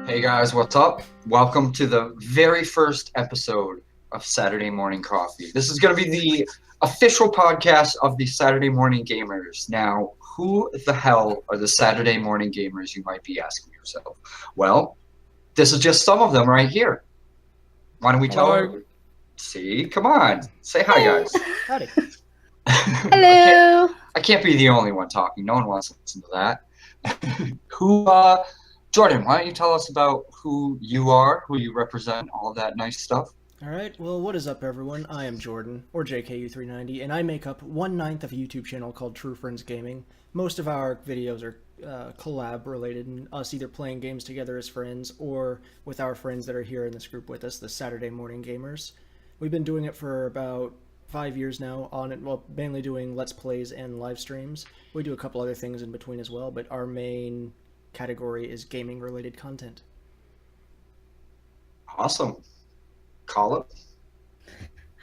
Hey guys, what's up? Welcome to the very first episode of Saturday Morning Coffee. This is going to be the official podcast of the Saturday Morning Gamers. Now, who the hell are the Saturday Morning Gamers, you might be asking yourself? Well, this is just some of them right here. Why don't we tell Hello. them? See, come on. Say hi, guys. Howdy. Hello. I can't be the only one talking. No one wants to listen to that. Jordan, why don't you tell us about who you are, who you represent, all of that nice stuff? Alright, well, what is up, everyone? I am Jordan, or JKU390, and I make up 1/9 of a YouTube channel called TrueFriendsGaming. Most of our videos are collab-related, and us either playing games together as friends, or with our friends that are here in this group with us, the Saturday Morning Gamers. We've been doing it for about 5 years now, mainly doing Let's Plays and live streams. We do a couple other things in between as well, but our main category is gaming-related content. Awesome. Call it.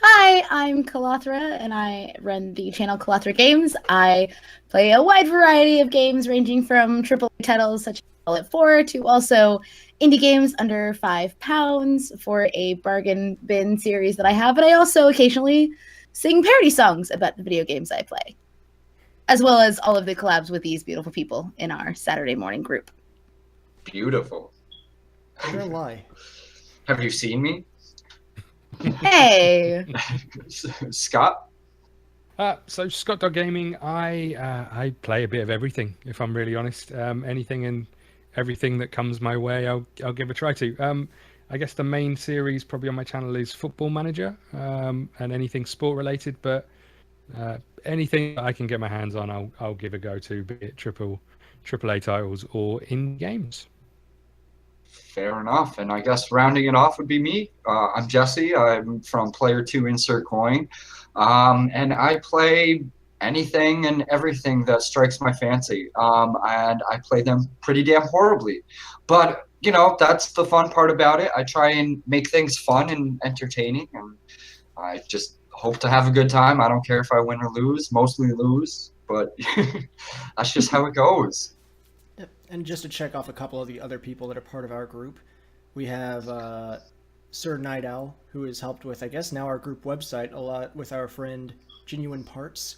Hi, I'm Kalathra, and I run the channel Kalathra Games. I play a wide variety of games, ranging from AAA titles such as Fallout 4 to also indie games under £5 for a bargain bin series that I have. And I also occasionally sing parody songs about the video games I play, as well as all of the collabs with these beautiful people in our Saturday morning group. Beautiful. You're a lie. Have you seen me? Hey! Scott? So ScottDogGaming, I play a bit of everything, if I'm really honest. Anything and everything that comes my way, I'll give a try to. I guess the main series probably on my channel is Football Manager, and anything sport related, but anything that I can get my hands on, I'll give a go to, be it AAA titles or in games. Fair enough. And I guess rounding it off would be me. I'm Jesse. I'm from PlayerTwoInsertCoin. And I play anything and everything that strikes my fancy. And I play them pretty damn horribly. But, you know, that's the fun part about it. I try and make things fun and entertaining. And I just hope to have a good time. I don't care if I win or lose. Mostly lose. But that's just how it goes. Yep. And just to check off a couple of the other people that are part of our group, we have SirNightOwl, who has helped with, I guess, now our group website a lot with our friend Genuine Parts.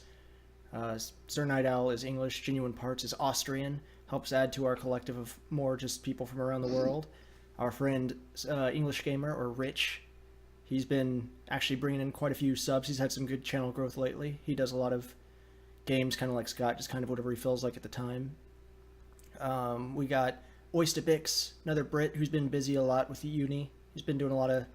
SirNightOwl is English, Genuine Parts is Austrian, helps add to our collective of more just people from around the world. Our friend EnglishGamer, or Rich, he's been actually bringing in quite a few subs. He's had some good channel growth lately. He does a lot of games, kind of like Scott, just kind of whatever he feels like at the time. We got Oystobix, another Brit who's been busy a lot with uni. He's been doing a lot of,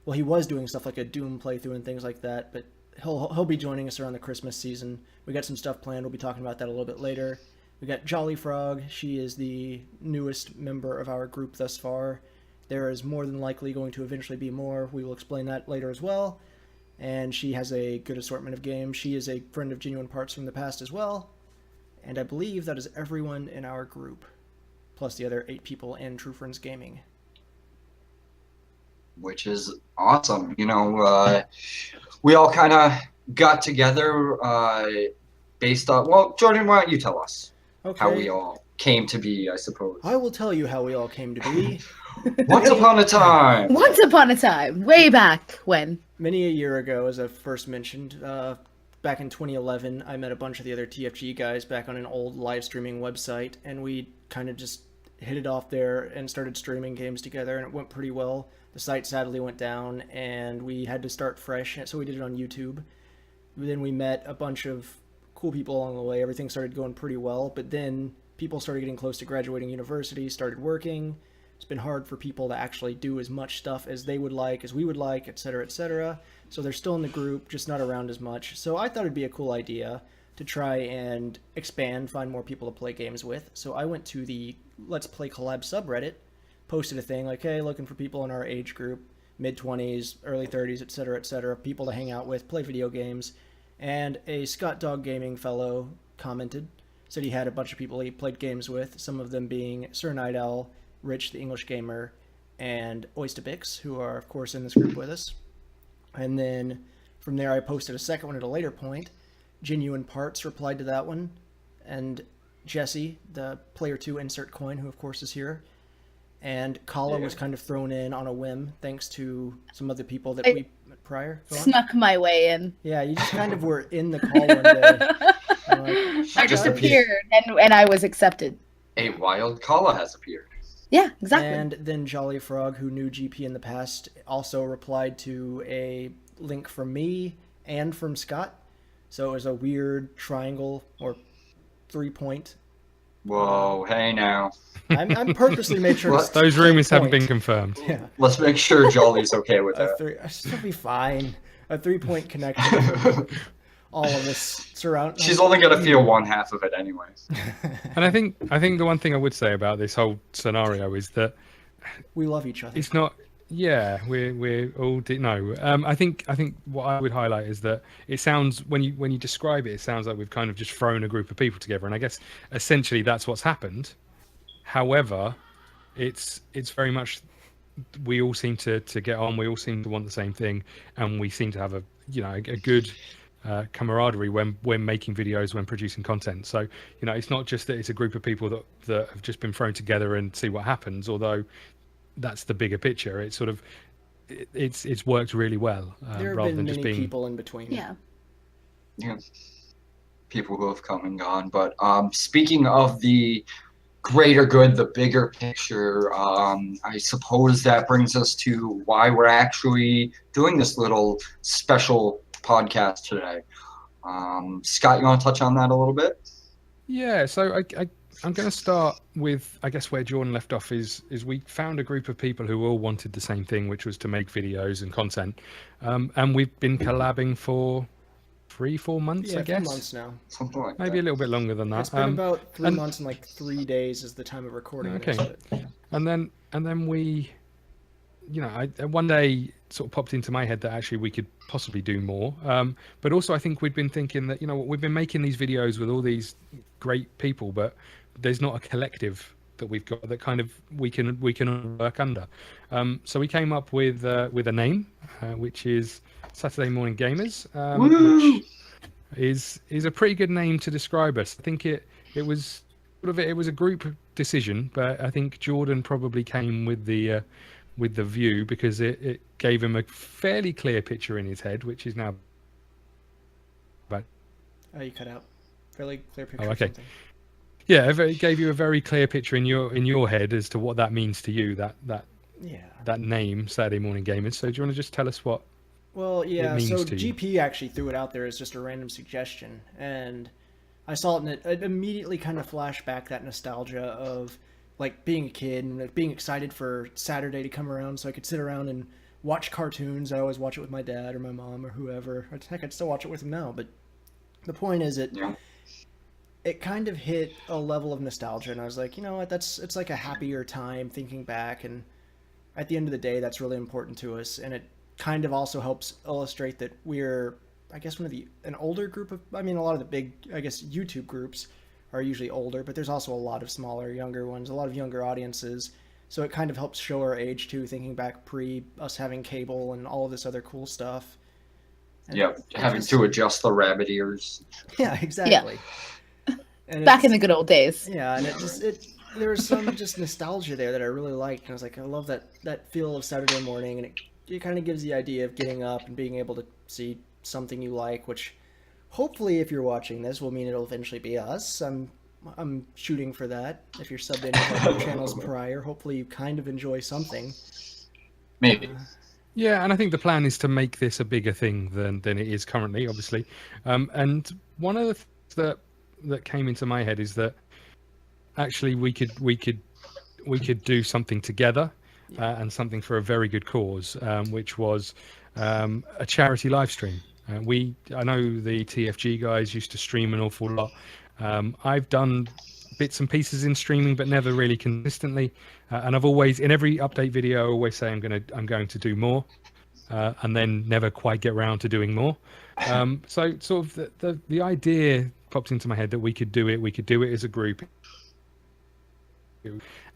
well, he was doing stuff like a Doom playthrough and things like that, but he'll be joining us around the Christmas season. We got some stuff planned. We'll be talking about that a little bit later. We got Jolly Frog. She is the newest member of our group thus far. There is more than likely going to eventually be more. We will explain that later as well. And she has a good assortment of games. She is a friend of Genuine Parts from the past as well. And I believe that is everyone in our group, plus the other 8 people in TrueFriendsGaming. Which is awesome. You know, we all kind of got together based on, well, Jordan, why don't you tell us how we all came to be, I suppose. I will tell you how we all came to be. Once upon a time. Once upon a time, way back when. Many a year ago, as I first mentioned, back in 2011, I met a bunch of the other TFG guys back on an old live streaming website, and we kind of just hit it off there and started streaming games together, and it went pretty well. The site sadly went down, and we had to start fresh, so we did it on YouTube. Then we met a bunch of cool people along the way. Everything started going pretty well, but then people started getting close to graduating university, started working. It's been hard for people to actually do as much stuff as they would like, as we would like, etc., etc. So they're still in the group, just not around as much. So I thought it'd be a cool idea to try and expand, find more people to play games with. So I went to the Let's Play Collab subreddit, posted a thing like, hey, looking for people in our age group, mid-20s, early 30s, etc., people to hang out with, play video games. And a ScottDogGaming fellow commented, said he had a bunch of people he played games with, some of them being SirNightOwl, Rich, TheEnglishGamer, and Oystobix, who are, of course, in this group with us. And then from there, I posted a second one at a later point. Genuine Parts replied to that one, and Jesse, the PlayerTwoInsertCoin, who, of course, is here. And Kala was kind of thrown in on a whim thanks to some other people that we met prior. Snuck my way in. Yeah, you just kind of were in the call one day. I just appeared, and I was accepted. A wild Kala has appeared. Yeah, exactly. And then Jolly Frog, who knew GP in the past, also replied to a link from me and from Scott. So it was a weird triangle or 3-point. Whoa, hey now. I'm purposely made sure those rumors haven't been confirmed. Yeah. Let's make sure Jolly's okay with that. She'll be fine. A 3-point connection. All of this surround. She's only gonna feel one half of it anyway. And I think the one thing I would say about this whole scenario is that we love each other. It's not. Yeah, we're all no. I think what I would highlight is that it sounds when you describe it, it sounds like we've kind of just thrown a group of people together, and I guess essentially that's what's happened. However, it's very much we all seem to get on. We all seem to want the same thing, and we seem to have a good camaraderie when making videos, when producing content. So it's not just that it's a group of people that have just been thrown together and see what happens, although that's the bigger picture. It's sort of it's worked really well, there rather have been than many just being people in between. Yeah, people who have come and gone. But speaking of the greater good, the bigger picture, I suppose that brings us to why we're actually doing this little special podcast today. Scott, you want to touch on that a little bit? Yeah, so I'm going to start with, I guess, where Jordan left off is we found a group of people who all wanted the same thing, which was to make videos and content. And we've been collabing for 3-4 months, I guess. 4 months now. Something like Maybe that. a little bit longer than that. It's been about 3 months and like 3 days is the time of recording. Okay. This, and then we, one day sort of popped into my head that actually we could possibly do more. But also I think we'd been thinking that, we've been making these videos with all these great people, but there's not a collective that we've got that kind of we can work under. So we came up with a name, which is Saturday Morning Gamers, which is a pretty good name to describe us. I think it was a group decision, but I think Jordan probably came with the view because it gave him a fairly clear picture in his head, which is now. But you cut out. Fairly clear picture. Oh, okay. Yeah, it gave you a very clear picture in your head as to what that means to you. That name, Saturday Morning Gamers. So do you want to just tell us what? Well, yeah. So GP you? Actually threw it out there as just a random suggestion, and I saw it and it immediately kind of flashed back that nostalgia of like being a kid and being excited for Saturday to come around so I could sit around and watch cartoons. I always watch it with my dad or my mom or whoever. Heck, I'd still watch it with him now, but the point is it kind of hit a level of nostalgia, and I was like, you know what, it's like a happier time thinking back, and at the end of the day, that's really important to us, and it kind of also helps illustrate that we're, I guess, an older group of, a lot of the big, I guess, YouTube groups are usually older, but there's also a lot of smaller, younger ones, a lot of younger audiences, so it kind of helps show our age too, thinking back pre us having cable and all of this other cool stuff. And having to adjust the rabbit ears. Yeah, exactly. And back in the good old days. Yeah, and there was some just nostalgia there that I really liked. And I was like, I love that feel of Saturday morning, and it kind of gives the idea of getting up and being able to see something you like, which hopefully, if you're watching this, will mean it'll eventually be us. I'm shooting for that. If you're subbed into our channels prior, hopefully you kind of enjoy something. Maybe. Yeah, and I think the plan is to make this a bigger thing than it is currently, obviously. And one of the things that came into my head is that actually we could do something together, and something for a very good cause, which was a charity live stream. I know the TFG guys used to stream an awful lot. I've done bits and pieces in streaming, but never really consistently. And I've always, in every update video, I always say I'm going to do more, and then never quite get around to doing more. So sort of the idea popped into my head that we could do it as a group,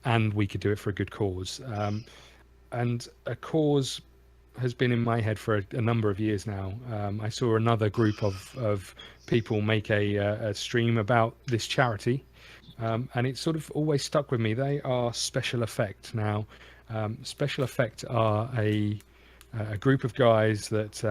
and we could do it for a good cause. And a cause has been in my head for a number of years now. I saw another group of people make a stream about this charity, and it sort of always stuck with me. They are Special Effect. Now, Special Effect are a group of guys that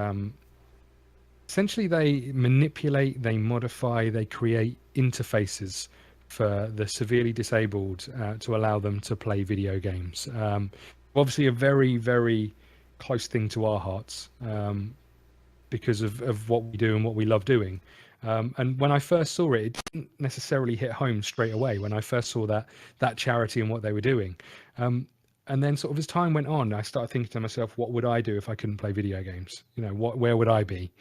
essentially they manipulate, they modify, they create interfaces for the severely disabled to allow them to play video games. Obviously, a very, very close thing to our hearts because of what we do and what we love doing. And when I first saw it, it didn't necessarily hit home straight away when I first saw that charity and what they were doing. And then sort of as time went on, I started thinking to myself, what would I do if I couldn't play video games? You know, where would I be?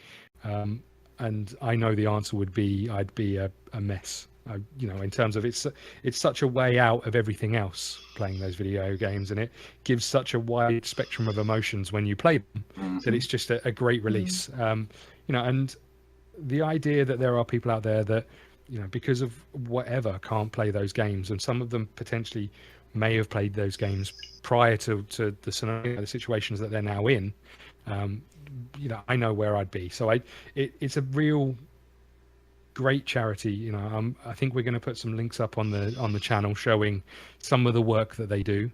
And I know the answer would be I'd be a mess. You know, in terms of it's such a way out of everything else playing those video games, and it gives such a wide spectrum of emotions when you play them that it's just a great release. You know, and the idea that there are people out there that, you know, because of whatever can't play those games, and some of them potentially may have played those games prior to the scenario, the situations that they're now in. You know, I know where I'd be. So it's a real great charity. You know, I think we're going to put some links up on the channel showing some of the work that they do.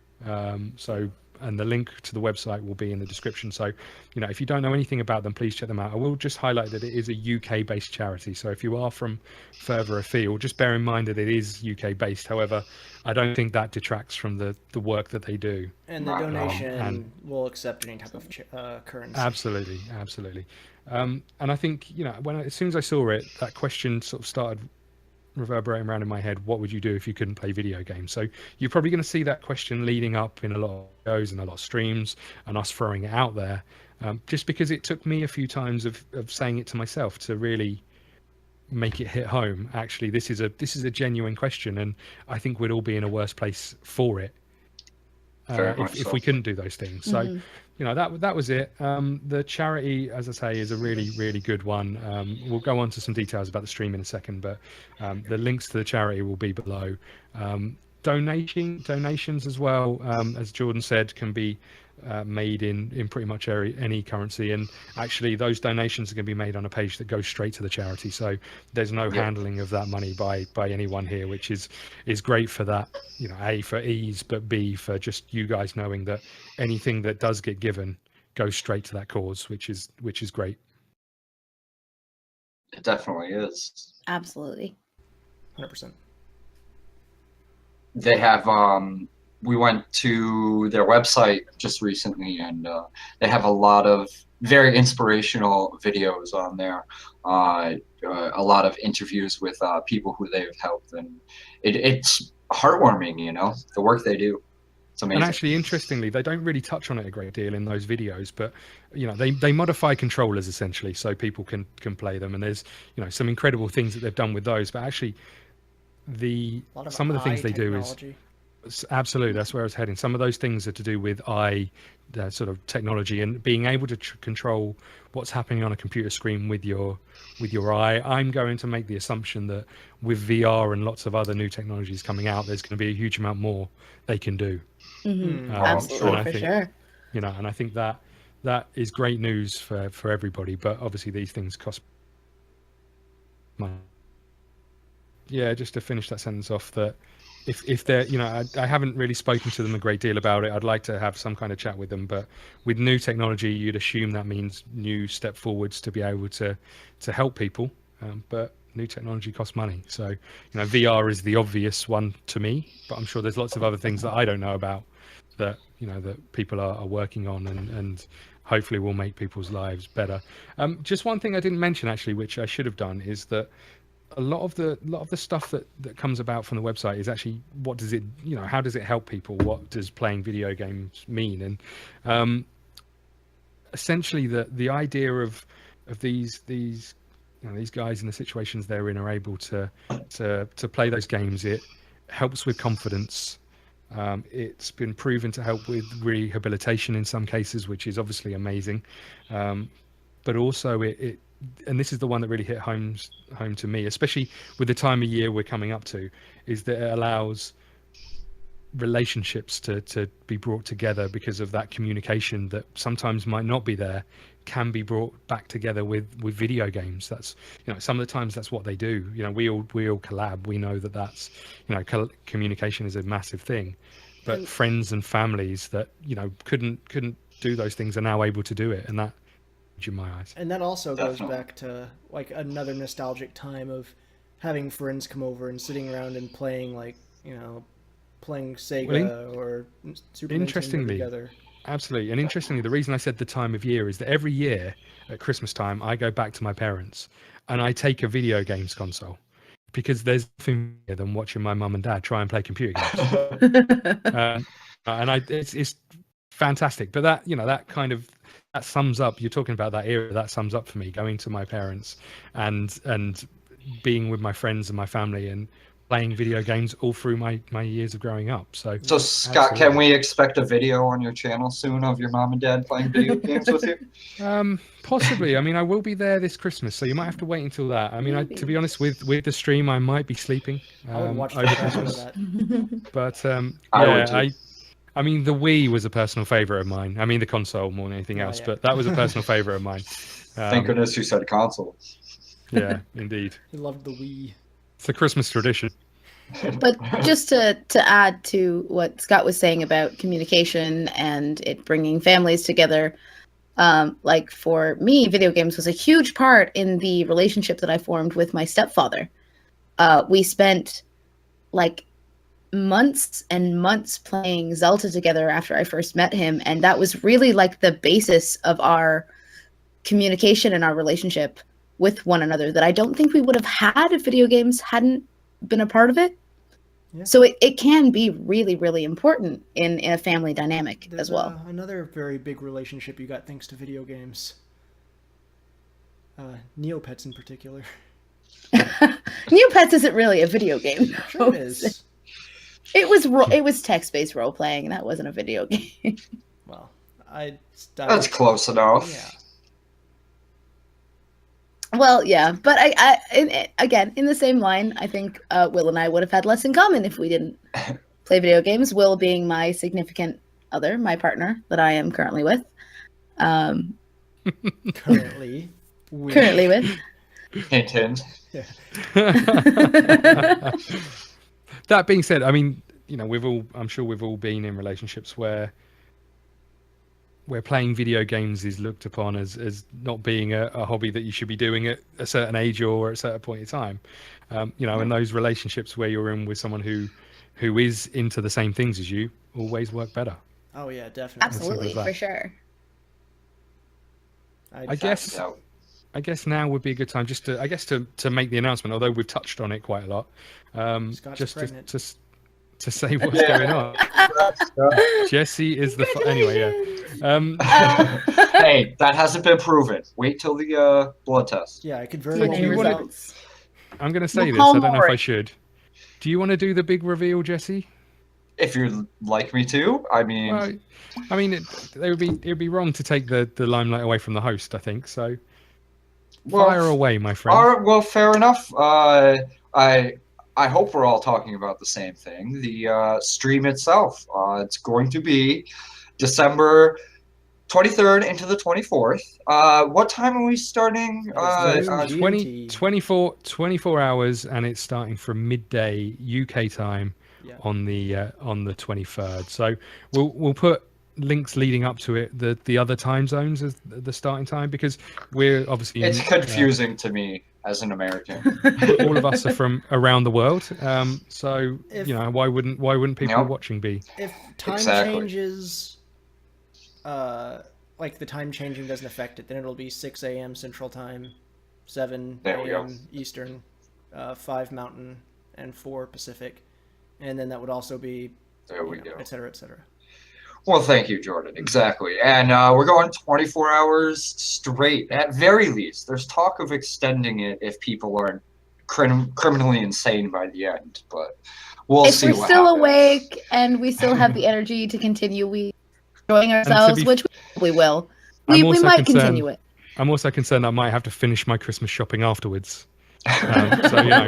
And the link to the website will be in the description. So, you know, if you don't know anything about them, please check them out. I will just highlight that it is a UK-based charity. So if you are from further afield, just bear in mind that it is UK-based. However, I don't think that detracts from the work that they do. And the donation will accept any type of currency. Absolutely, absolutely. And I think, you know, as soon as I saw it, that question sort of started reverberating around in my head. What would you do if you couldn't play video games? So you're probably going to see that question leading up in a lot of videos and a lot of streams and us throwing it out there, just because it took me a few times of saying it to myself to really make it hit home. Actually, this is a genuine question, and I think we'd all be in a worse place for it if we couldn't do those things. So you know, that was it. The charity, as I say, is a really, really good one. We'll go on to some details about the stream in a second, but the links to the charity will be below. Donations as well, as Jordan said, can be made in pretty much any currency, and actually those donations are going to be made on a page that goes straight to the charity, so there's no handling of that money by anyone here, which is great for that, you know, A, for ease, but B, for just you guys knowing that anything that does get given goes straight to that cause, which is great. It definitely is. Absolutely. 100%. They have we went to their website just recently, and they have a lot of very inspirational videos on there. A lot of interviews with people who they've helped, and it's heartwarming, you know, the work they do. It's amazing. And actually, interestingly, they don't really touch on it a great deal in those videos, but you know, they modify controllers essentially so people can play them, and there's, you know, some incredible things that they've done with those. But actually, some of the things they do is absolutely, that's where I was heading. Some of those things are to do with sort of technology and being able to control what's happening on a computer screen with your eye. I'm going to make the assumption that with VR and lots of other new technologies coming out, there's going to be a huge amount more they can do. Absolutely, for sure. You know, and I think that is great news for everybody. But obviously, these things cost money. Yeah, just to finish that sentence off, that if they're, you know, I haven't really spoken to them a great deal about it. I'd like to have some kind of chat with them, but with new technology, you'd assume that means new step forwards to be able to help people. But new technology costs money. So, you know, VR is the obvious one to me, but I'm sure there's lots of other things that I don't know about that, you know, that people are working on and hopefully will make people's lives better. Just one thing I didn't mention actually, which I should have done, is that a lot of the stuff that comes about from the website is actually, what does it, you know, how does it help people? What does playing video games mean? And essentially the idea of these you know, these guys in the situations they're in are able to play those games. It helps with confidence. It's been proven to help with rehabilitation in some cases, which is obviously amazing. But also it and this is the one that really hit home to me, especially with the time of year we're coming up to, is that it allows relationships to be brought together because of that communication that sometimes might not be there, can be brought back together with video games. That's, some of the times that's what they do. We all collab. We know that's, communication is a massive thing, but friends and families that couldn't do those things are now able to do it, and that, in my eyes. And that also goes back to like another nostalgic time of having friends come over and sitting around and playing, like, playing Sega or Super Nintendo together. Absolutely. And interestingly, the reason I said the time of year is that every year at Christmas time, I go back to my parents and I take a video games console, because there's nothing better than watching my mum and dad try and play computer games. It's fantastic. But that, that sums up, you're talking about that era, that sums up for me, going to my parents and being with my friends and my family and playing video games all through my years of growing up. So Scott, absolutely. Can we expect a video on your channel soon of your mom and dad playing video games with you? Possibly. I mean, I will be there this Christmas, so you might have to wait until that. I mean, to be honest, with the stream, I might be sleeping I would watch over Christmas. That. But I mean, the Wii was a personal favorite of mine. I mean, the console more than anything else, but that was a personal favorite of mine. Thank goodness you said console. Yeah, indeed. I loved the Wii. It's a Christmas tradition. But just to add to what Scott was saying about communication and it bringing families together, like for me, video games was a huge part in the relationship that I formed with my stepfather. We spent like months and months playing Zelda together after I first met him, and that was really like the basis of our communication and our relationship with one another, that I don't think we would have had if video games hadn't been a part of it. Yeah. So it can be really, really important in a family dynamic as well. Another very big relationship you got thanks to video games. Neopets in particular. Neopets isn't really a video game. Sure it is. It was text-based role-playing. That wasn't a video game. Well, that's close enough. Yeah. Well, yeah, but again, in the same line, I think Will and I would have had less in common if we didn't play video games. Will being my significant other, my partner that I am currently with. Currently with. Hint, hint. Yeah. That being said, I mean, I'm sure we've all been in relationships where playing video games is looked upon as not being a hobby that you should be doing at a certain age or at a certain point in time. And those relationships where you're in with someone who is into the same things as you always work better. Oh yeah, definitely. Absolutely, for sure. I guess now would be a good time just to make the announcement, although we've touched on it quite a lot. Just to say what's going on. Jesse is the anyway, yeah. Hey, that hasn't been proven. Wait till the blood test. Yeah, I could very well results. I'm going to say this. I don't know if I should. Do you want to do the big reveal, Jesse? If you'd like me to, I mean. Well, it would be wrong to take the limelight away from the host, I think. So, fire away, my friend. All right, well, fair enough. I hope we're all talking about the same thing. The stream itself. It's going to be December 23rd into the 24th. What time are we starting? 24 hours, and it's starting from midday UK time on the 23rd. So we'll put links leading up to it, the other time zones as the starting time, because we're obviously confusing to me as an American. All of us are from around the world, so why wouldn't people watching be? If time changes, like the time changing doesn't affect it, then it'll be 6 a.m. Central Time, 7 a.m. Eastern, 5 Mountain, and 4 Pacific, and then that would also be et cetera, et cetera. Well, thank you, Jordan. Exactly. And we're going 24 hours straight, at very least. There's talk of extending it if people aren't criminally insane by the end, but we'll see what happens. If we're still awake and we still have the energy to continue enjoying ourselves, which we will, we might continue it. I'm also concerned I might have to finish my Christmas shopping afterwards. So,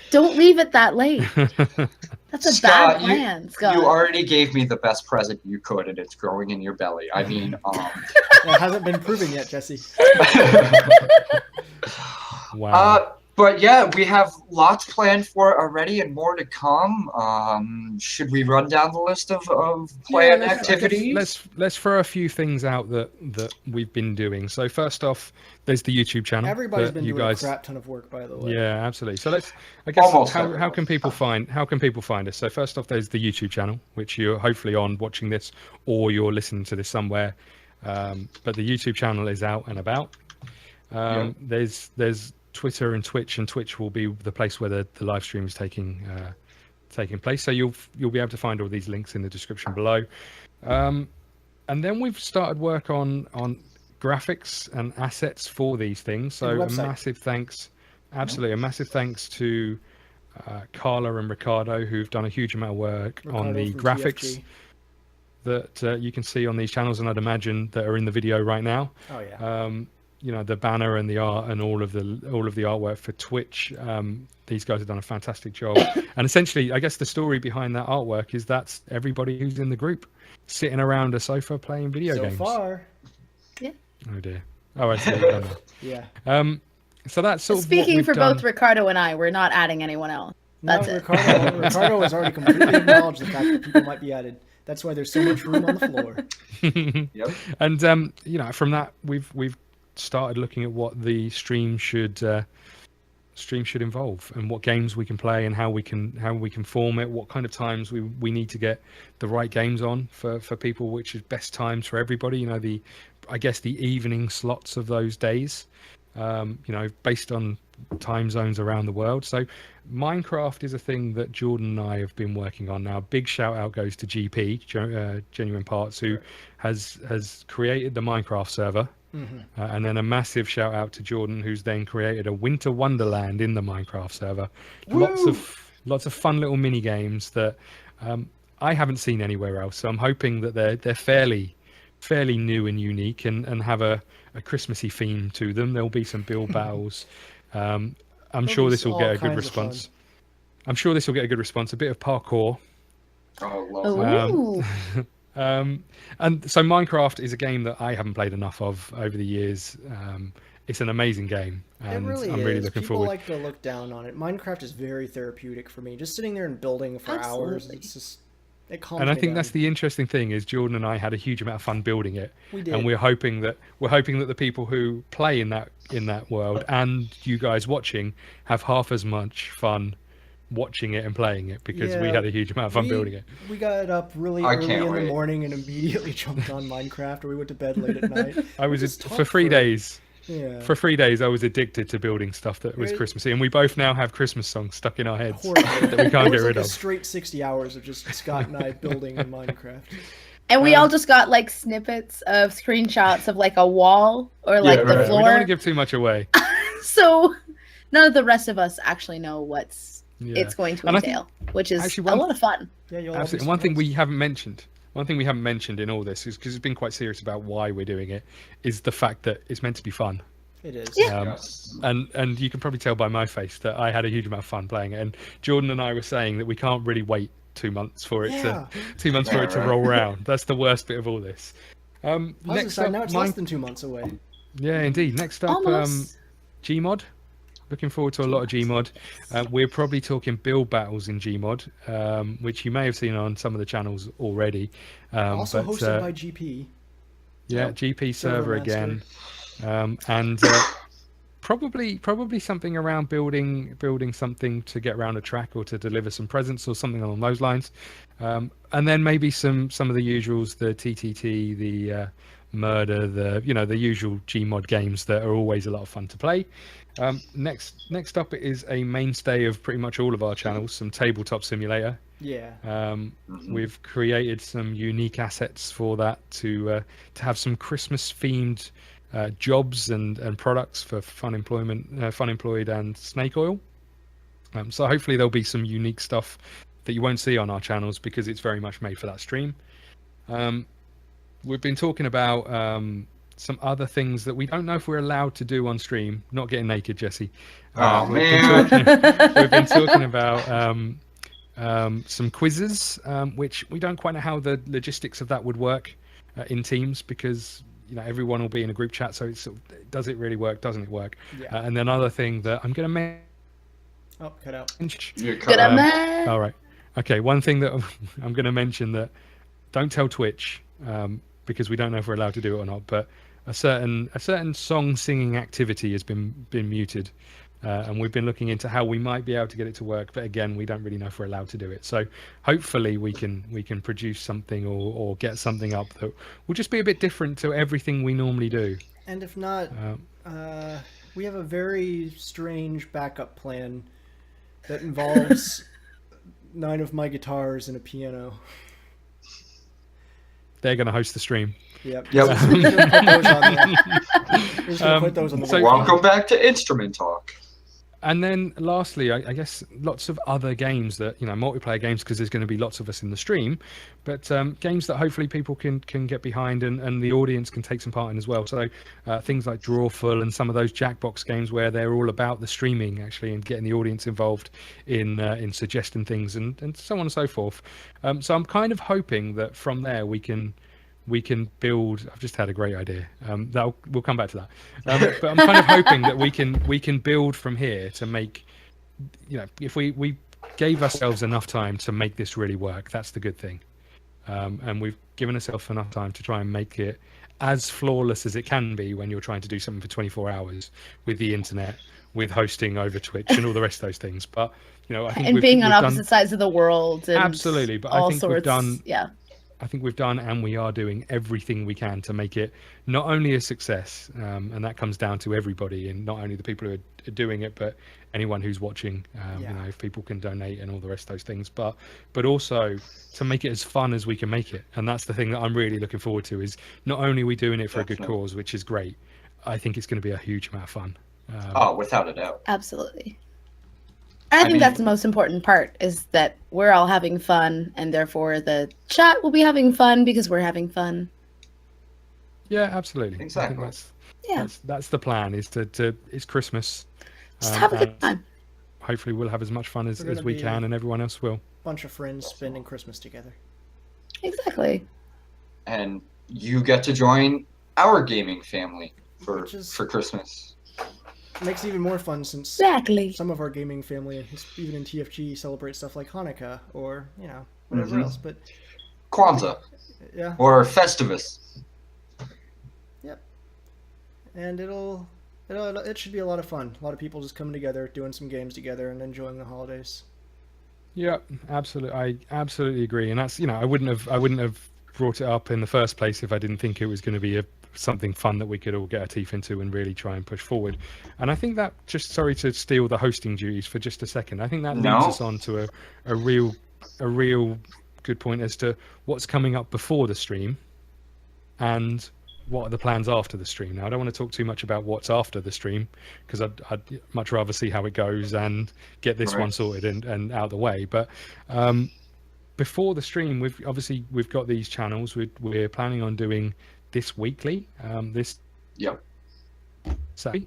Don't leave it that late. That's a Scott, bad plan, Scott. you already gave me the best present you could, and it's growing in your belly. I mean, That hasn't been proven yet, Jesse. Wow. But yeah, we have lots planned for it already and more to come. Should we run down the list of planned activities? Let's throw a few things out that we've been doing. So first off, there's the YouTube channel. Everybody's been doing a crap ton of work, by the way. Yeah, absolutely. So I guess how can people find us? So first off, there's the YouTube channel, which you're hopefully on watching this, or you're listening to this somewhere. But the YouTube channel is out and about. There's Twitter and Twitch will be the place where the live stream is taking place. So you'll be able to find all these links in the description below. And then we've started work on graphics and assets for these things. So a massive thanks to Carla and Ricardo, who've done a huge amount of work on the graphics that you can see on these channels, and I'd imagine that are in the video right now. Oh yeah. The banner and the art and all of the artwork for Twitch. These guys have done a fantastic job. And essentially, I guess the story behind that artwork is that's everybody who's in the group sitting around a sofa playing video games. So far. Yeah. Oh dear. Oh, I see. Yeah. So that's sort of speaking for done. Both Ricardo and I. We're not adding anyone else. That's it. Ricardo has already completely acknowledged the fact that people might be added. That's why there's so much room on the floor. Yep. And from that we've started looking at what the stream should involve and what games we can play and how we can form it, what kind of times we need to get the right games on for people, which is best times for everybody. I guess the evening slots of those days, based on time zones around the world. So Minecraft is a thing that Jordan and I have been working on now. Big shout out goes to GP, Genuine Parts, who has created the Minecraft server. Mm-hmm. And then a massive shout out to Jordan, who's then created a Winter Wonderland in the Minecraft server. Woo! Lots of fun little mini games that I haven't seen anywhere else. So I'm hoping that they're fairly new and unique and have a Christmassy theme to them. There'll be some build battles. I'm sure this will get a good response. I'm sure this will get a good response. A bit of parkour. Oh, lovely. And so Minecraft is a game that I haven't played enough of over the years. It's an amazing game, and I'm really looking forward. People like to look down on it. Minecraft is very therapeutic for me. Just sitting there and building for hours, it calms me down. And I think that's the interesting thing is Jordan and I had a huge amount of fun building it. We did. And we're hoping that the people who play in that world and you guys watching have half as much fun watching it and playing it, because we had a huge amount of fun building it. We got up really early in the morning and immediately jumped on Minecraft, or we went to bed late at night. I was for 3 days. Yeah. For 3 days, I was addicted to building stuff that was Christmassy, and we both now have Christmas songs stuck in our heads that we can't get rid of. A straight 60 hours of just Scott and I building in Minecraft. And we all just got like snippets of screenshots of like a wall or like the floor. We don't want to give too much away. So none of the rest of us actually know what's it's going to entail, which is a lot of fun. Yeah, absolutely. And one thing we haven't mentioned in all this is, because it's been quite serious about why we're doing it, is the fact that it's meant to be fun. It is. Yeah. And you can probably tell by my face that I had a huge amount of fun playing it. And Jordan and I were saying that we can't really wait 2 months for it to roll around. That's the worst bit of all this. Next up, now it's less than 2 months away. Yeah, indeed. Next up, Gmod. Looking forward to a lot of Gmod. We're probably talking build battles in Gmod, which you may have seen on some of the channels already. Also hosted by GP. Yeah, GP server again. And probably something around building something to get around a track or to deliver some presents or something along those lines. And then maybe some of the usuals, the TTT, the murder, the usual Gmod games that are always a lot of fun to play. Next up is a mainstay of pretty much all of our channels, some tabletop simulator. Yeah. We've created some unique assets for that to have some Christmas themed jobs and products for Fun Employed and Snake Oil. So hopefully there'll be some unique stuff that you won't see on our channels, because it's very much made for that stream. We've been talking about some other things that we don't know if we're allowed to do on stream. Not getting naked, Jesse. Man. We've been talking about some quizzes, which we don't quite know how the logistics of that would work in Teams, because everyone will be in a group chat, so it's does it really work, doesn't it work? Yeah. And then another thing that I'm going to mention. Oh, cut out. You're cut out. All right. Okay, one thing that I'm going to mention, that don't tell Twitch, because we don't know if we're allowed to do it or not, but a certain song singing activity has been muted, and we've been looking into how we might be able to get it to work, but again, we don't really know if we're allowed to do it. So hopefully we can produce something or get something up that will just be a bit different to everything we normally do. And if not, we have a very strange backup plan that involves 9 of my guitars and a piano. They're going to host the stream. Yep. Yep. So we're just gonna put those on there. We're just gonna put those on the so- wall. Welcome back to Instrument Talk. And then lastly, I guess lots of other games that, multiplayer games, because there's going to be lots of us in the stream, but games that hopefully people can get behind and the audience can take some part in as well. So things like Drawful and some of those Jackbox games where they're all about the streaming actually and getting the audience involved in suggesting things and so on and so forth. So I'm kind of hoping that from there we can build. I've just had a great idea. We'll come back to that. But I'm kind of hoping that we can build from here to make, if we gave ourselves enough time to make this really work, that's the good thing. And we've given ourselves enough time to try and make it as flawless as it can be when you're trying to do something for 24 hours with the internet, with hosting over Twitch and all the rest of those things. But I think and being on opposite sides of the world. And absolutely. But all I think sorts, we've done. Yeah. I think we've done and we are doing everything we can to make it not only a success, and that comes down to everybody, and not only the people who are doing it, but anyone who's watching, if people can donate and all the rest of those things, but also to make it as fun as we can make it. And that's the thing that I'm really looking forward to, is not only are we doing it for a good cause, which is great, I think it's going to be a huge amount of fun. Without a doubt. Absolutely. I think that's the most important part, is that we're all having fun, and therefore the chat will be having fun because we're having fun. Yeah, absolutely. Exactly. That's the plan. Is to it's Christmas. Just have a good time. Hopefully, we'll have as much fun as we can, and everyone else will. Bunch of friends spending Christmas together. Exactly. And you get to join our gaming family for Christmas. Makes it even more fun since Exactly. some of our gaming family, even in TFG, celebrate stuff like Hanukkah or whatever else. But Kwanzaa. Yeah. Or Festivus. Yep. And it should be a lot of fun. A lot of people just coming together, doing some games together, and enjoying the holidays. Yeah, absolutely. I absolutely agree. And that's I wouldn't have brought it up in the first place if I didn't think it was going to be something fun that we could all get our teeth into and really try and push forward. And I think that, just sorry to steal the hosting duties for just a second, I think that leads us on to a real good point as to what's coming up before the stream and what are the plans after the stream. Now, I don't want to talk too much about what's after the stream, because I'd much rather see how it goes and get this one sorted and out of the way. But before the stream, we've got these channels. We're planning on doing this weekly. Yep. Sorry?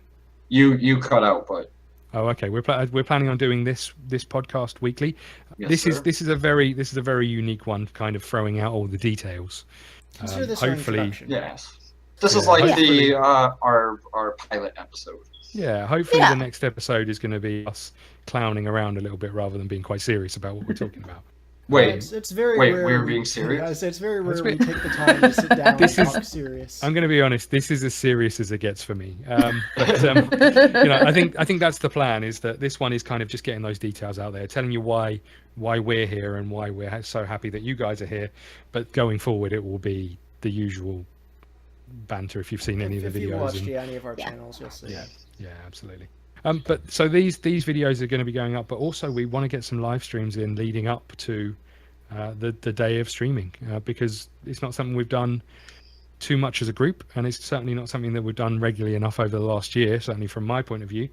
You cut out, but. Oh, okay. We're planning on doing this podcast weekly. Yes, this is a very unique one, kind of throwing out all the details. Consider this hopefully, our introduction. Yes. This is like our pilot episode. Yeah. Hopefully, the next episode is going to be us clowning around a little bit rather than being quite serious about what we're talking about. Wait, it's very wait, rare. we're being serious? Yeah, it's very rare we take the time to sit down and talk serious. I'm going to be honest. This is as serious as it gets for me. I think that's the plan. Is that this one is kind of just getting those details out there, telling you why we're here and why we're so happy that you guys are here. But going forward, it will be the usual banter. If you've seen any of the videos, if you watched any of our channels, you'll see. Yeah, absolutely. But so these videos are going to be going up, but also we want to get some live streams in leading up to the day of streaming, because it's not something we've done too much as a group, and it's certainly not something that we've done regularly enough over the last year, certainly from my point of view.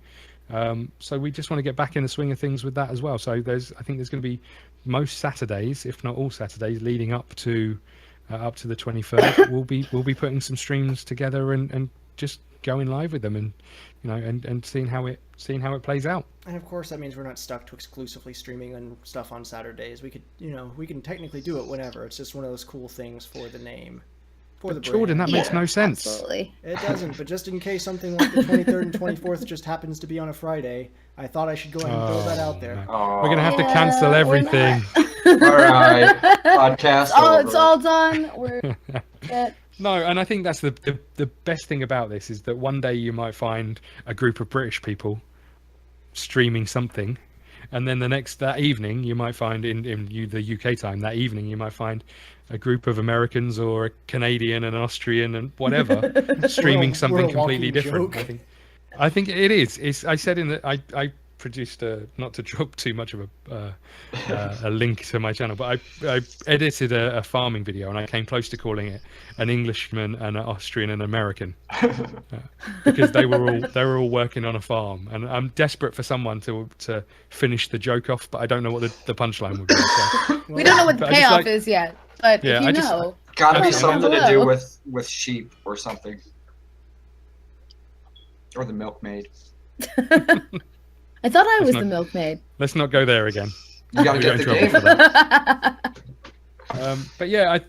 So we just want to get back in the swing of things with that as well. So I think there's going to be most Saturdays, if not all Saturdays, leading up to the 23rd. we'll be putting some streams together and just going live with them and and seeing how it plays out. And of course, that means we're not stuck to exclusively streaming and stuff on Saturdays. We could, we can technically do it whenever. It's just one of those cool things for the name, for the brand. Jordan, that makes no sense. Absolutely. It doesn't, but just in case something like the 23rd and 24th just happens to be on a Friday, I thought I should go ahead and throw that out there. Oh, We're gonna have to cancel everything. all right, podcast over. It's all done. We're good. No, and I think that's the best thing about this is that one day you might find a group of British people streaming something, and then that evening you might find in the UK time, that evening you might find a group of Americans or a Canadian and an Austrian and whatever streaming something completely different. I think it is. I said in that I produced not to drop too much of a link to my channel, but I edited a farming video, and I came close to calling it an Englishman and an Austrian and American because they were all working on a farm, and I'm desperate for someone to finish the joke off, but I don't know what the punchline would be. So. We don't know what the payoff is yet, but if you know, gotta be something to do with sheep or something, or the milkmaid. I thought I was the milkmaid. Let's not go there again. You gotta get the game. But yeah,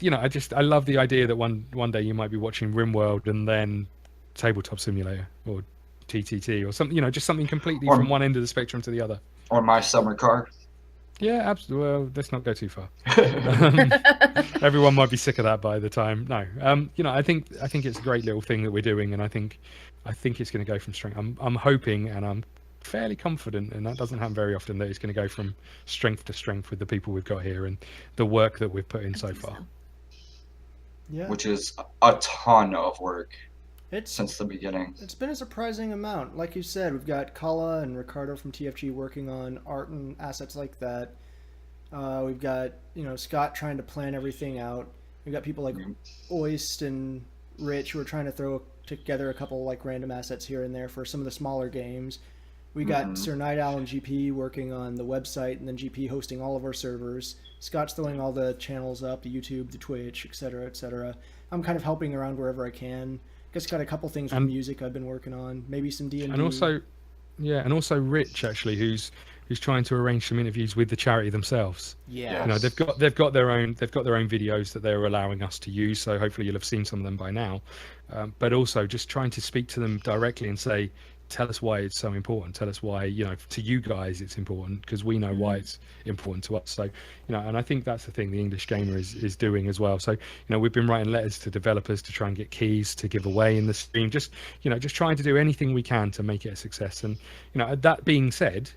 I love the idea that one day you might be watching RimWorld and then Tabletop Simulator or TTT or something, just something completely from one end of the spectrum to the other. Or My Summer Car. Yeah, absolutely. Well, let's not go too far. Everyone might be sick of that by the time. No, I think it's a great little thing that we're doing, and I think it's going to go from strength. I'm hoping, and I'm fairly confident, and that doesn't happen very often, that it's going to go from strength to strength with the people we've got here and the work that we've put in so far. Yeah, which is a ton of work since the beginning. It's been a surprising amount. Like you said, we've got Kala and Ricardo from TFG working on art and assets like that. We've got Scott trying to plan everything out. We've got people like Oyst and Rich who are trying to throw together a couple like random assets here and there for some of the smaller games. We got SirNightOwl and GP working on the website, and then GP hosting all of our servers. Scott's throwing all the channels up, the YouTube, the Twitch, etc., etc. I'm kind of helping around wherever I can. Just got a couple things with music I've been working on, maybe some D&D. And also Rich actually, who's trying to arrange some interviews with the charity themselves. Yeah, they've got their own videos that they're allowing us to use. So hopefully you'll have seen some of them by now. But also just trying to speak to them directly and say, tell us why it's so important. Tell us why, to you guys it's important, because we know why it's important to us. So, and I think that's the thing the English Gamer is doing as well. So, we've been writing letters to developers to try and get keys to give away in the stream. Just trying to do anything we can to make it a success. And, that being said,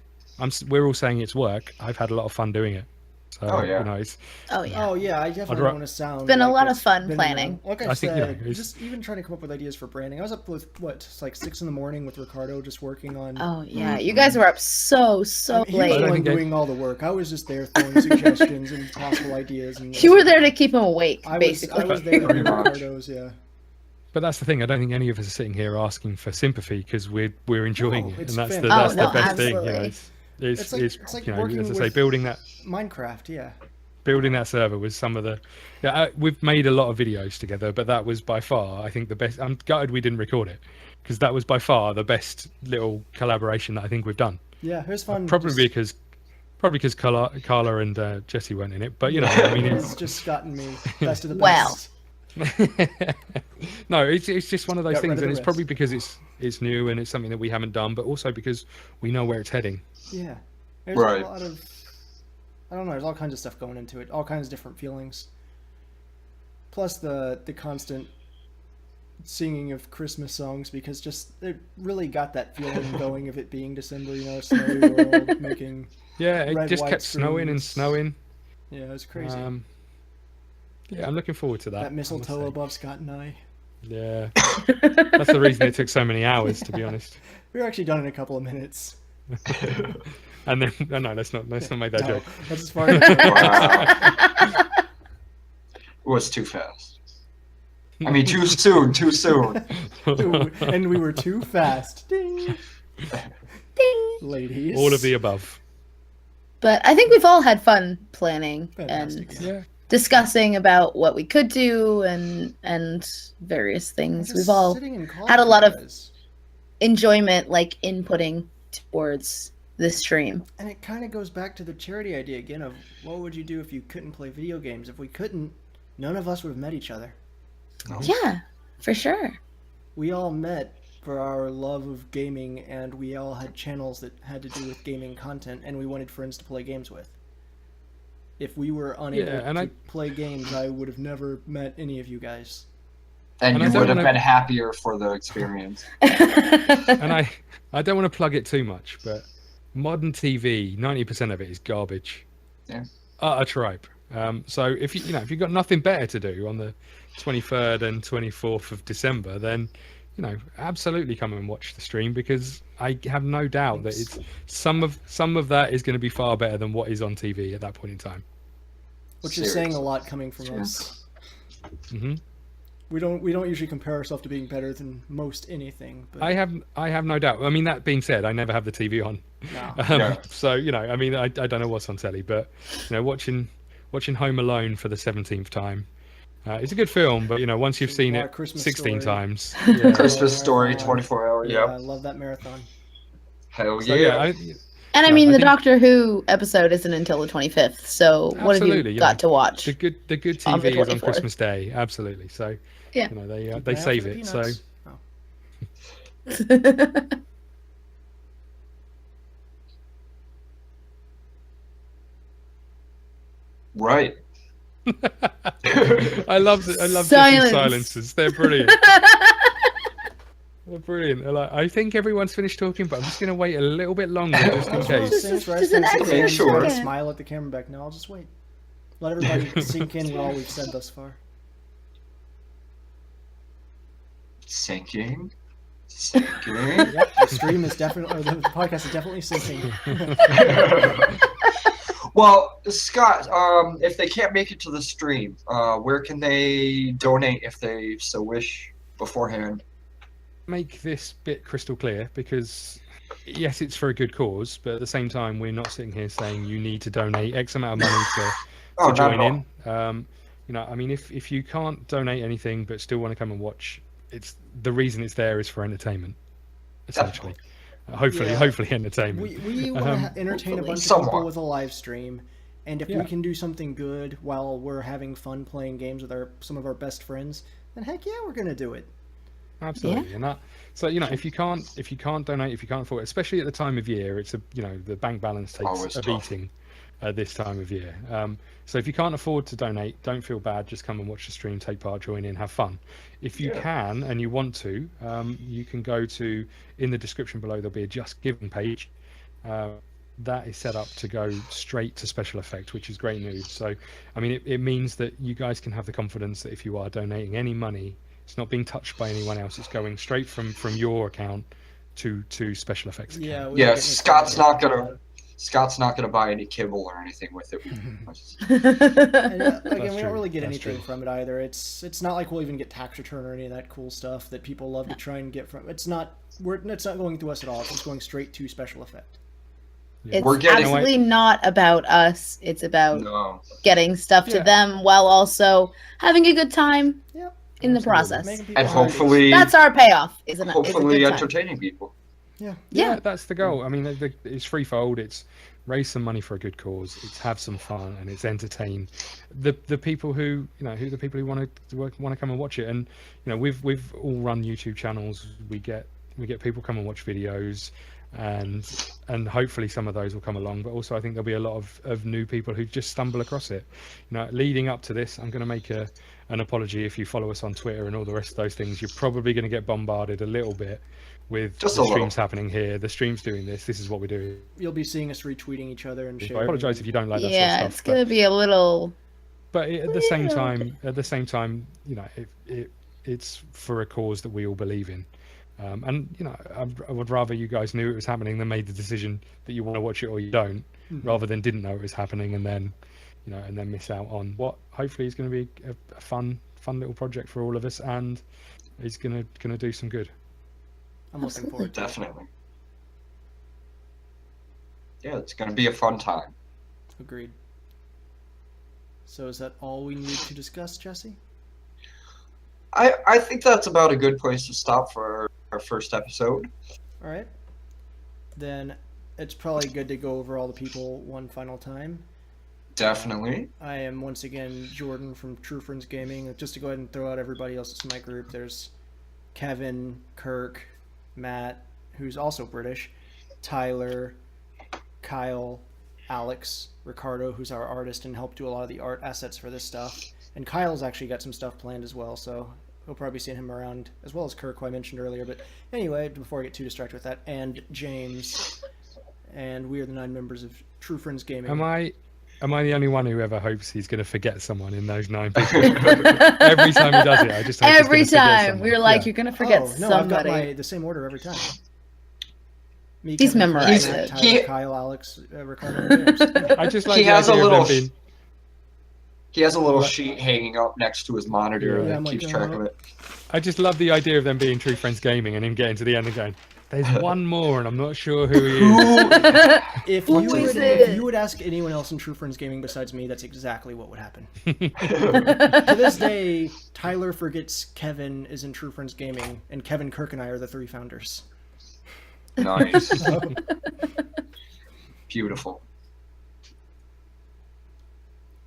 we're all saying it's work. I've had a lot of fun doing it. So, I definitely don't want to sound. It's been a lot of fun planning. Like I said, just even trying to come up with ideas for branding. I was up with it's like 6 in the morning with Ricardo, just working on. Oh yeah, you guys were up so late. He was the one doing all the work. I was just there throwing suggestions and possible ideas. And you were there to keep him awake, basically. I was there to Ricardo's, yeah. But that's the thing. I don't think any of us are sitting here asking for sympathy because we're enjoying it, and that's the best thing. It's like working as I say, building that Minecraft, building that server was some of the we've made a lot of videos together, but that was by far, I think, the best. I'm gutted we didn't record it because that was by far the best little collaboration that I think we've done. Yeah, it was fun. Probably because Carla and Jesse weren't in it, but it's just Scott and me, best of the best. No, it's just one of those things, and it's probably because it's new and it's something that we haven't done, but also because we know where it's heading. Yeah, there's a lot of, I don't know, there's all kinds of stuff going into it, all kinds of different feelings. Plus the constant singing of Christmas songs, because it really got that feeling going of it being December, snowy world, making it just kept snowing and snowing. Yeah, it was crazy. Yeah, I'm looking forward to that. That mistletoe above Scott and I. Yeah, that's the reason it took so many hours, to be honest. We were actually done in a couple of minutes. And then let's not make that joke. That's as far as it was too fast. I mean, too soon. And we were too fast. Ding. Ding. Ladies. All of the above. But I think we've all had fun planning. Fantastic. And discussing about what we could do and various things. Just We've all sitting in college had a lot with of guys. enjoyment, like inputting towards this stream. And it kind of goes back to the charity idea again of what would you do if you couldn't play video games? If we couldn't, none of us would have met each other. Yeah, for sure. We all met for our love of gaming, and we all had channels that had to do with gaming content, and we wanted friends to play games with. If we were unable to play games, I would have never met any of you guys. And you would have been happier for the experience. And I don't want to plug it too much, but modern TV, 90% of it is garbage. Yeah. Utter tripe. So if you've got nothing better to do on the 23rd and 24th of December, then absolutely come and watch the stream, because I have no doubt that it's some of that is going to be far better than what is on TV at that point in time. Which is saying a lot coming from us. Mm-hmm. We don't usually compare ourselves to being better than most anything. But... I have no doubt. I mean, that being said, I never have the TV on. No. So I mean, I don't know what's on telly, but watching Home Alone for the 17th time. It's a good film, but once you've seen it 16 times, Christmas Story, 24 hours. Yeah, I love that marathon. Hell so, yeah! And I mean, the Doctor Who episode isn't until the 25th, so what have you got to watch? The good TV is on Christmas Day, absolutely. So yeah, they save it. So right. I love silences. They're brilliant. They're brilliant. I think everyone's finished talking, but I'm just going to wait a little bit longer just in case. Sure. Smile at the camera back. No, I'll just wait. Let everybody sink in what all we've said thus far. Sinking. Yep, the stream is definitely, or the podcast is definitely sinking. Well, Scott, if they can't make it to the stream, where can they donate if they so wish beforehand? Make this bit crystal clear, because yes, it's for a good cause, but at the same time, we're not sitting here saying you need to donate X amount of money to join in. I mean, if you can't donate anything but still want to come and watch, it's the reason it's there is for entertainment, essentially. Hopefully entertainment. We want to entertain a bunch of people with a live stream, and if we can do something good while we're having fun playing games with some of our best friends, then heck yeah, we're gonna do it. Absolutely. And that, so if you can't donate, if you can't afford it, especially at the time of year, it's the bank balance takes a beating at this time of year. So if you can't afford to donate, don't feel bad. Just come and watch the stream, take part, join in, have fun. If you can and you want to, you can go to, in the description below, there'll be a Just Giving page. That is set up to go straight to special effects, which is great news. So, I mean, it means that you guys can have the confidence that if you are donating any money, it's not being touched by anyone else. It's going straight from your account to special effects account. Yeah, Scott's not gonna buy any kibble or anything with it. And, again, we don't really get anything from it either. It's not like we'll even get tax return or any of that cool stuff that people love to try and get from. It's not going through us at all. It's just going straight to special effect. Yeah. It's absolutely not about us. It's about getting stuff to them while also having a good time in the process. And hopefully that's our payoff, isn't it? Hopefully entertaining people. Yeah, that's the goal. I mean, it's threefold. It's raise some money for a good cause. It's have some fun, and it's entertain the people who want to come and watch it. And we've all run YouTube channels. We get people come and watch videos, and hopefully some of those will come along. But also, I think there'll be a lot of new people who just stumble across it. Leading up to this, I'm going to make an apology. If you follow us on Twitter and all the rest of those things, you're probably going to get bombarded a little bit with the streams happening here, the stream's doing this is what we're doing. You'll be seeing us retweeting each other and sharing. I apologize if you don't like that sort of stuff. It's going to be a little... But at the same time, it's for a cause that we all believe in. I would rather you guys knew it was happening than made the decision that you want to watch it or you don't, rather than didn't know it was happening and then miss out on what hopefully is going to be a fun little project for all of us, and is going to do some good. I'm looking forward to it. Definitely. Yeah, it's going to be a fun time. Agreed. So is that all we need to discuss, Jesse? I think that's about a good place to stop for our first episode. All right. Then it's probably good to go over all the people one final time. Definitely. I am once again Jordan from TrueFriendsGaming. Just to go ahead and throw out everybody else in my group, there's Kevin, Kirk, Matt, who's also British, Tyler, Kyle, Alex, Ricardo, who's our artist and helped do a lot of the art assets for this stuff. And Kyle's actually got some stuff planned as well, so we'll probably see him around, as well as Kirk, who I mentioned earlier. But anyway, before I get too distracted with that, and James, and we are the 9 members of TrueFriendsGaming. Am I the only one who ever hopes he's going to forget someone in those 9 people? Every time he does it, I just hope Every he's gonna forget time someone. we're like, Yeah. you're gonna forget No, I've got somebody. the same order every time. Me, He's Kevin, memorized Matt, it. Tyler, Kyle, Alex, Ricardo, and James. Yeah. I just like He the has a idea of little. them being. He has a little sheet hanging up next to his monitor Yeah, that I'm like, keeps track of it. I just love the idea of them being True Friends Gaming and him getting to the end and going, "There's one more, and I'm not sure who he is." If Who you, is would, it? if you would ask anyone else in TrueFriendsGaming besides me, that's exactly what would happen. To this day, Tyler forgets Kevin is in TrueFriendsGaming, and Kevin, Kirk, and I are the 3 founders. Nice. Beautiful.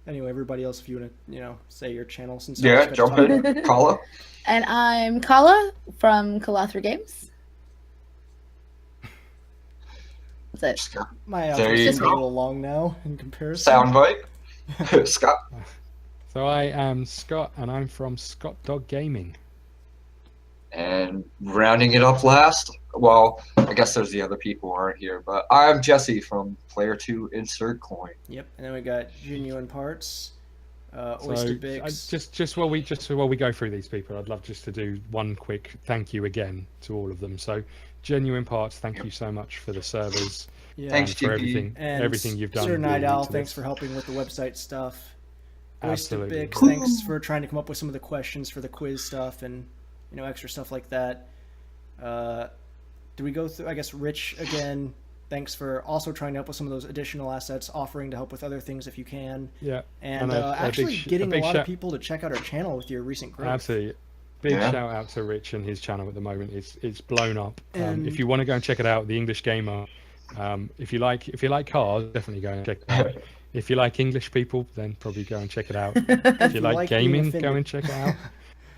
Anyway, everybody else, if you want to, say your channel since Yeah, I jump in. Kala. And I'm Kala from Kalathra Games. That's it. My There outro you is a go. little long now in comparison. Soundbite. Scott. So I am Scott, and I'm from ScottDogGaming. And rounding it up last, well, I guess there's the other people who aren't here, but I'm Jesse from PlayerTwoInsertCoin. Yep, and then we got Genuine Parts, So Oystobix. just while we go through these people, I'd love just to do one quick thank you again to all of them. So, Genuine Parts, thank you so much for the servers. Yeah. Thanks, and for GP. everything you've done. SirNightOwl, thanks for helping with the website stuff. Absolutely. Oystobix, thanks for trying to come up with some of the questions for the quiz stuff and extra stuff like that. Do we go through? I guess Rich again. Thanks for also trying to help with some of those additional assets, offering to help with other things if you can. Yeah. And a actually big getting a big lot of shout- people to check out our channel with your recent growth. Absolutely. Big Yeah. shout out to Rich and his channel at the moment. It's blown up. And- If you want to go and check it out, TheEnglishGamer. If you like cars, definitely go and check it out. If you like English people, then probably go and check it out. If you like being gaming, offended. go and check it out.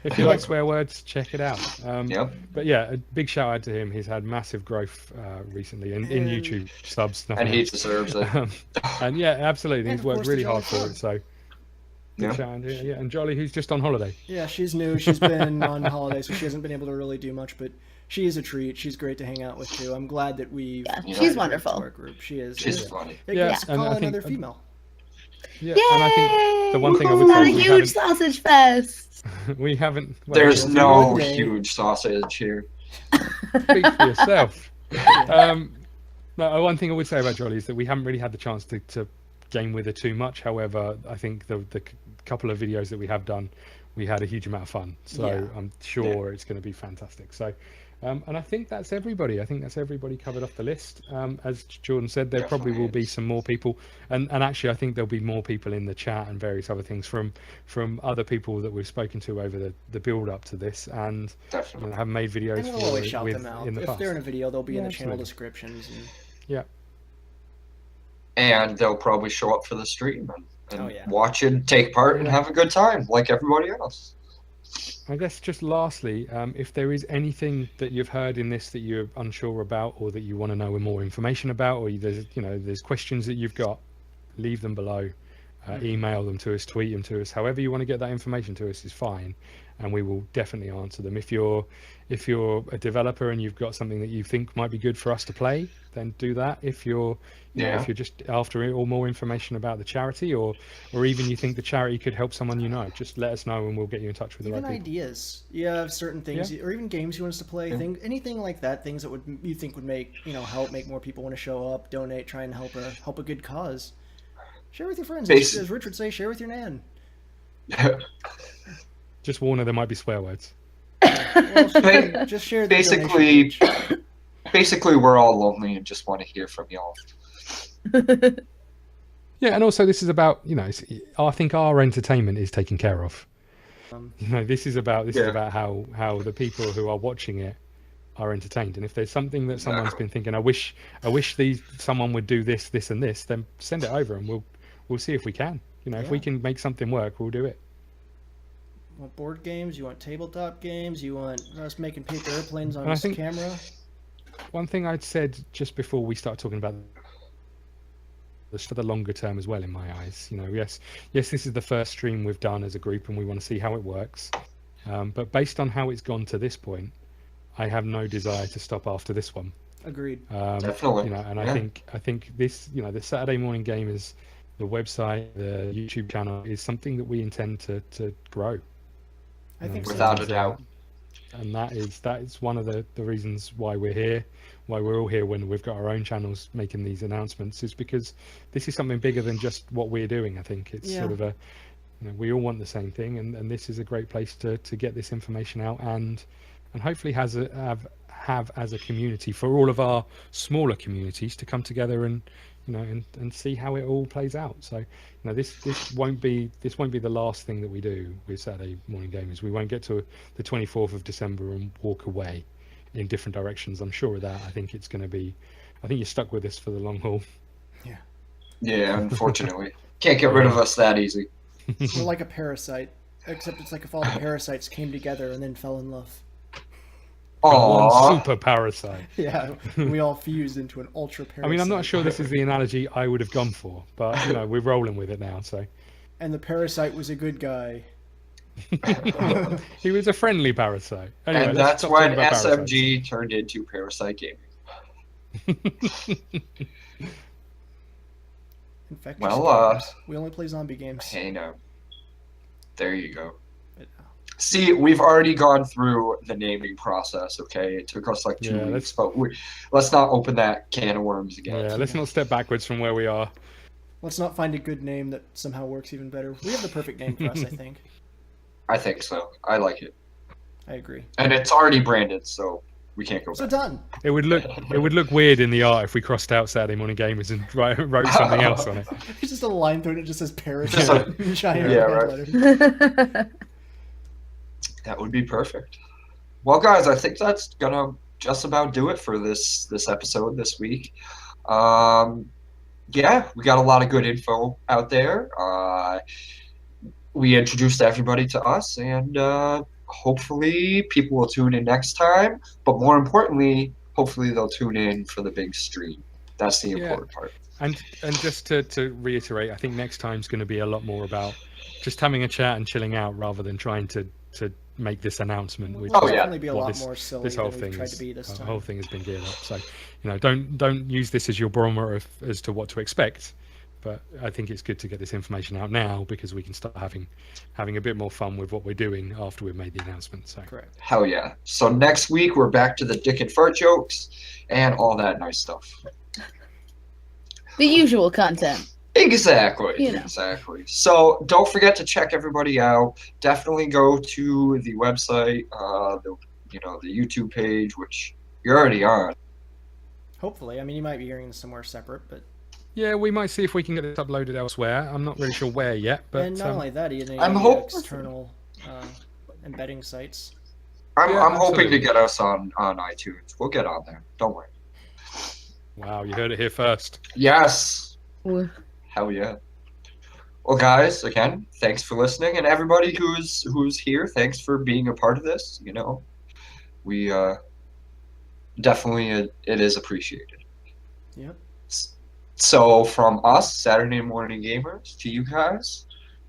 If you like swear words, check it out. Yep. But yeah, a big shout out to him. He's had massive growth recently in YouTube subs. And nothing he else. deserves it. And yeah, absolutely. And He's of worked course, really the hard Jolly for it. So big Yeah. shout out. Yeah, and Jolly, who's just on holiday. Yeah, she's new. She's been on holiday, so she hasn't been able to really do much. But she is a treat. She's great to hang out with too. I'm glad that we. Yeah, she's invited her wonderful. To our group. She is. She's Yeah. funny. It Yeah, gets to and call I think- another female. Yeah, Yay! and I think the one thing I would Not a say is we huge haven't, sausage fest. we haven't. Well, There's Well, no one day- huge sausage here. Speak for yourself. No, one thing I would say about Jolly is that we haven't really had the chance to game with her too much. However, I think the couple of videos that we have done, we had a huge amount of fun. So Yeah. I'm sure it's going to be fantastic. So, and I think that's everybody. I think that's everybody covered off the list. As Jordan said, there probably will be some more people, and actually I think there'll be more people in the chat and various other things from other people that we've spoken to over the build up to this, and Definitely. have made videos And we'll always shout with them out. in the If past. they're in a video, they'll be in the channel absolutely. descriptions. And... Yeah. And they'll probably show up for the stream and Oh, yeah. watch it, take part, and have a good time like everybody else. I guess just lastly, if there is anything that you've heard in this that you're unsure about, or that you want to know more information about, or there's questions that you've got, leave them below. Email them to us, tweet them to us. However you want to get that information to us is fine, and we will definitely answer them. If you're a developer and you've got something that you think might be good for us to play, then do that. If you're if you're just after it or more information about the charity, or even you think the charity could help someone just let us know and we'll get you in touch with the Even right people. ideas. You have certain things, Yeah. or even games you want us to play, anything like that, things that you think would make help make more people want to show up, donate, try and help a good cause. Share with your friends. As Rich would say, share with your nan. Just warn her there might be swear words. Well, just share the donation Basically, page. basically, we're all lonely and just want to hear from y'all. Yeah, and also this is about, I think our entertainment is taken care of. This is about how the people who are watching it are entertained. And if there's something that someone's been thinking, I wish someone would do this, this, and this, then send it over, and we'll see if we can. If we can make something work, we'll do it. You want board games? You want tabletop games? You want us making paper airplanes on this camera? One thing I'd said just before we start talking about this for the longer term as well, in my eyes, yes, this is the first stream we've done as a group, and we want to see how it works. But based on how it's gone to this point, I have no desire to stop after this one. Agreed. Definitely. And I think this, the Saturday Morning Gamers, the website, the YouTube channel is something that we intend to grow. I think without a doubt. And that is one of the reasons why we're here, why we're all here when we've got our own channels making these announcements, is because this is something bigger than just what we're doing. I think it's sort of we all want the same thing, and this is a great place to get this information out and hopefully have as a community, for all of our smaller communities to come together and and see how it all plays out. So this won't be the last thing that we do with Saturday Morning Gamers. We won't get to the 24th of December and walk away in different directions. I'm sure of that. I think you're stuck with us for the long haul. Yeah, unfortunately. Can't get rid of us that easy. We're like a parasite, except it's like if all the parasites came together and then fell in love. One super parasite. Yeah, we all fused into an ultra parasite. I mean, I'm not sure this is the analogy I would have gone for, but we're rolling with it now. So. And the parasite was a good guy. He was a friendly parasite. Anyway, and that's when SMG turned into Parasite Gaming. Infectious we only play zombie games. Hey, no. There you go. See, we've already gone through the naming process, okay? It took us like 2 weeks, but let's not open that can of worms again. Yeah, let's not step backwards from where we are. Let's not find a good name that somehow works even better. We have the perfect name for us, I think. I think so. I like it. I agree. And it's already branded, so we can't go back. So done. It would look weird in the art if we crossed out Saturday Morning Gamers and wrote something else on it. It's just a line through it. It just says parasite. Giant letters. That would be perfect. Well, guys, I think that's gonna just about do it for this episode this week. Yeah, we got a lot of good info out there. We introduced everybody to us, and hopefully people will tune in next time. But more importantly, hopefully they'll tune in for the big stream. That's the important part. And just to reiterate, I think next time's going to be a lot more about just having a chat and chilling out rather than trying to make this announcement. Which definitely be a lot more silly. This whole thing has been geared up. So don't use this as your barometer as to what to expect. But I think it's good to get this information out now because we can start having a bit more fun with what we're doing after we've made the announcement. So correct. Hell yeah! So next week we're back to the dick and fart jokes and all that nice stuff. The usual content. Exactly. Exactly. So don't forget to check everybody out. Definitely go to the website, the YouTube page, which you're already on. Hopefully, I mean you might be hearing this somewhere separate, but. Yeah, we might see if we can get it uploaded elsewhere. I'm not really sure where yet, but and not only that, even external embedding sites. I'm hoping to get us on iTunes. We'll get on there. Don't worry. Wow, you heard it here first. Yes. Hell yeah. Well, guys, again, thanks for listening, and everybody who's here, thanks for being a part of this. We definitely it is appreciated. Yep. So from us, Saturday Morning Gamers, to you guys,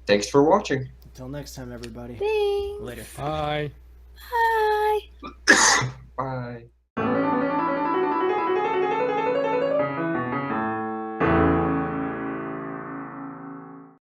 thanks for watching. Until next time, everybody. Thanks. Later. Bye. Bye. Bye.